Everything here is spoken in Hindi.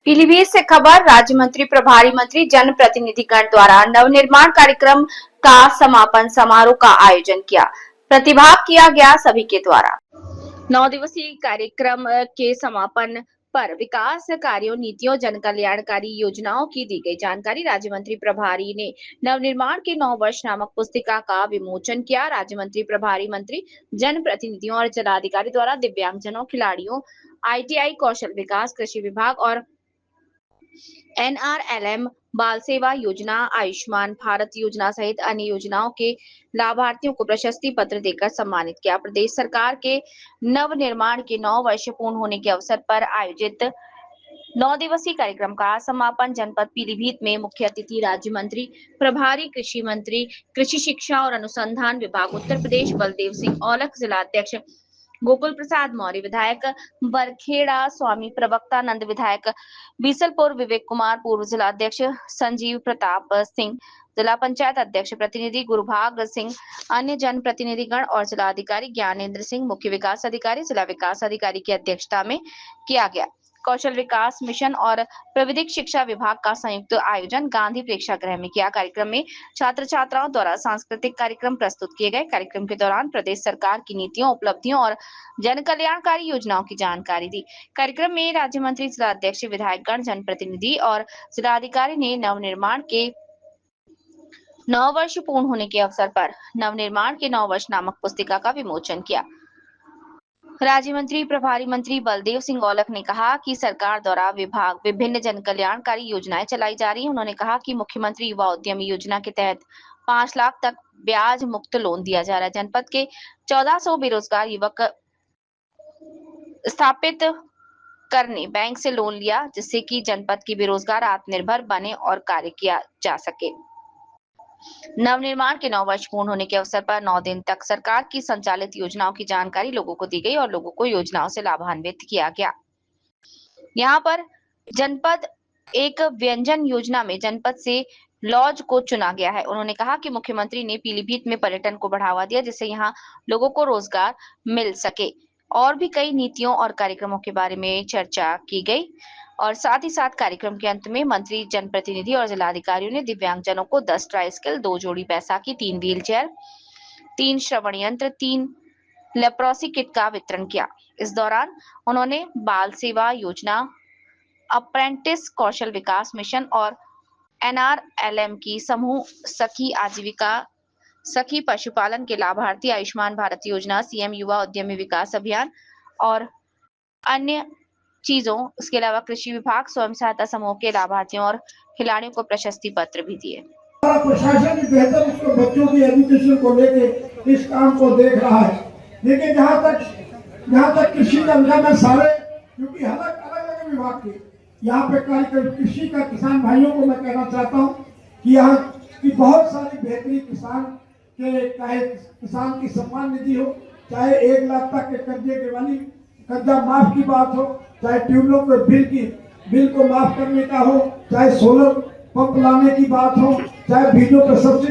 पीलीभीत से खबर। राज्य मंत्री प्रभारी मंत्री जन प्रतिनिधिगण द्वारा नवनिर्माण कार्यक्रम का समापन समारोह का आयोजन किया। प्रतिभाग किया गया सभी के द्वारा। 9 दिवसीय कार्यक्रम के समापन पर विकास कार्यों, नीतियों, जन कल्याणकारी योजनाओं की दी गई जानकारी। राज्य मंत्री प्रभारी ने नवनिर्माण के 9 वर्ष नामक पुस्तिका का विमोचन किया। राज्य मंत्री प्रभारी मंत्री जन प्रतिनिधियों और जिलाधिकारी द्वारा दिव्यांगजनों, खिलाड़ियों, ITI, कौशल विकास, कृषि विभाग और NRLM, बाल सेवा योजना, आयुष्मान भारत योजना सहित अन्य योजनाओं के लाभार्थियों को प्रशस्ति पत्र देकर सम्मानित किया। प्रदेश सरकार के नवनिर्माण के 9 वर्ष पूर्ण होने के अवसर पर आयोजित 9 दिवसीय कार्यक्रम का समापन जनपद पीलीभीत में मुख्य अतिथि राज्य मंत्री प्रभारी कृषि मंत्री कृषि शिक्षा और अनुसंधान विभाग उत्तर प्रदेश बलदेव सिंह औलख, जिलाध्यक्ष गोकुल प्रसाद मौर्य, विधायक बरखेड़ा स्वामी, प्रवक्ता नंद, विधायक बीसलपुर विवेक कुमार, पूर्व जिलाध्यक्ष संजीव प्रताप सिंह, जिला पंचायत अध्यक्ष प्रतिनिधि गुरुभाग सिंह, अन्य जन प्रतिनिधिगण और जिलाधिकारी ज्ञानेंद्र सिंह, मुख्य विकास अधिकारी, जिला विकास अधिकारी की अध्यक्षता में किया गया। कौशल विकास मिशन और प्राविधिक शिक्षा विभाग का संयुक्त आयोजन गांधी प्रेक्षागृह में किया। कार्यक्रम में छात्र छात्राओं द्वारा सांस्कृतिक कार्यक्रम प्रस्तुत किए गए। कार्यक्रम के दौरान प्रदेश सरकार की नीतियों, उपलब्धियों और जन कल्याणकारी योजनाओं की जानकारी दी। कार्यक्रम में राज्य मंत्री, जिलाध्यक्ष, विधायकगण, जनप्रतिनिधि और जिलाधिकारी ने नवनिर्माण के 9 वर्ष पूर्ण होने के अवसर पर नवनिर्माण के 9 वर्ष नामक पुस्तिका का विमोचन किया। राज्य मंत्री प्रभारी मंत्री बलदेव सिंह औलख ने कहा कि सरकार द्वारा विभिन्न जन कल्याणकारी योजनाएं चलाई जा रही हैं। उन्होंने कहा कि मुख्यमंत्री युवा उद्यमी योजना के तहत 5 लाख तक ब्याज मुक्त लोन दिया जा रहा है। जनपद के 1400 बेरोजगार युवक स्थापित करने बैंक से लोन लिया, जिससे कि जनपद की बेरोजगार आत्मनिर्भर बने और कार्य किया जा सके। नवनिर्माण के 9 वर्ष पूर्ण होने के अवसर पर 9 दिन तक सरकार की संचालित योजनाओं की जानकारी लोगों को दी गई और लोगों को योजनाओं से लाभान्वित किया गया। यहाँ पर जनपद एक व्यंजन योजना में जनपद से लॉज को चुना गया है। उन्होंने कहा कि मुख्यमंत्री ने पीलीभीत में पर्यटन को बढ़ावा दिया, जिससे यहाँ लोगों को रोजगार मिल सके। और भी कई नीतियों और कार्यक्रमों के बारे में चर्चा की गई और साथ ही साथ कार्यक्रम के अंत में मंत्री, जनप्रतिनिधि और जिलाधिकारियों ने दिव्यांगजनों को 10 ट्राइसाइकिल, 2 जोड़ी बैसाखी, 3 व्हील चेयर, 3 श्रवण यंत्र, 3 लेप्रोसी किट का वितरण किया। इस दौरान उन्होंने बाल सेवा योजना, अप्रेंटिस, कौशल विकास मिशन और NRLM की समूह सखी आजीविका, सखी पशुपालन के लाभार्थी, आयुष्मान भारत योजना, CM युवा उद्यमी विकास अभियान और अन्य चीजों, इसके अलावा कृषि विभाग, स्वयं सहायता समूह के लाभार्थियों और खिलाड़ियों को प्रशस्ति पत्र भी दिए। प्रशासन भी बेहतर उसको बच्चों की एजुकेशन को लेके इस काम को देख रहा है, लेकिन जहाँ तक कृषि का मैं सारे, क्योंकि अलग विभाग के यहाँ पे कार्यक्रम कृषि का किसान भाइयों को मैं कहना चाहता हूँ कि यहाँ की बहुत सारी बेहतरीन किसान के, चाहे किसान की सम्मान निधि हो, चाहे 1 लाख तक के कर्जे के वाली कर्जा माफ की बात हो, चाहे ट्यूबवेलों के बिल को माफ करने का हो, चाहे सोलर पंप लाने की बात हो, चाहे बीजों पर सब्सिडी